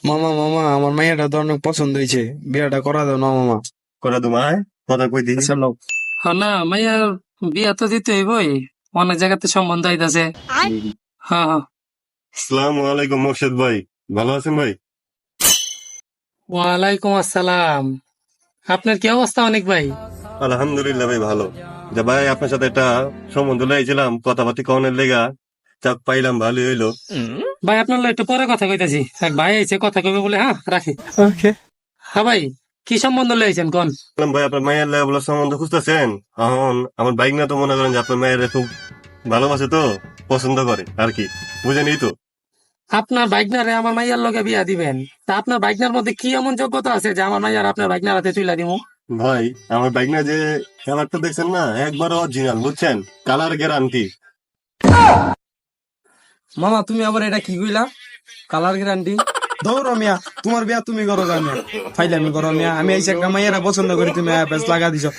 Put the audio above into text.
মামা মামা আমার মাইয়াটা তো অনেক পছন্দ হয়েছে, বিয়েটা করা দাও না মামা। করে তোমায় কথা কই দিই। চলো। না মাইয়ার বিয়া তো দিতে হইবই, অনেক জায়গাতে সম্বন্ধ আইতাছে। হ্যাঁ হ্যাঁ। আসসালামু আলাইকুম মোর্শেদ ভাই, ভালো আছেন ভাই? ওয়ালাইকুম আসসালাম। আপনার কি অবস্থা অনেক ভাই? আলহামদুলিল্লাহ ভাই ভালো। যে ভাই আপনার সাথে একটা সম্বন্ধ লাইছিলাম, কথাবার্তি কনের লেগা চাপ পাইলাম, ভালোই হইলো। ভাই আপনার লগে একটু পরে কথা কইতাছি, এক ভাই আইছে কথা কইবে বলে। হ্যাঁ রাখি। ওকে। হ্যাঁ ভাই, কি সম্বন্ধ লইছেন কোন? বললাম ভাই আপনার মায়ের লেগে বলে সম্বন্ধ খুঁজতেছেন। এখন আমার বাইক না তো মনে করেন যে আপনার মায়ের খুব ভালোবাসে, তো পছন্দ করে আর কি, বুঝেনি তো। আপনার বাইকনারে আমার মাইয়ার লগে বিয়া দিবেন, তা আপনার বাইকনার মধ্যে কি এমন যোগ্যতা আছে যে আমার মাইয়ার আপনার বাইকনার হাতে তুইলা দিব? ভাই আমার বাইক না যে কালারটা দেখছেন না, একবার অরিজিনাল, বুঝছেন, কালার গ্যারান্টি। মামা তুমি আবার এটা কি কইলা? Colour guarantee? দৌড় মিয়া, তোমার বিয়া তুমি করো গা মিয়া, ফাইলামি করো মিয়া। আমি আইসি একটা মাইয়ারা পছন্দ করি, তুমি বেশ লাগা দিছো।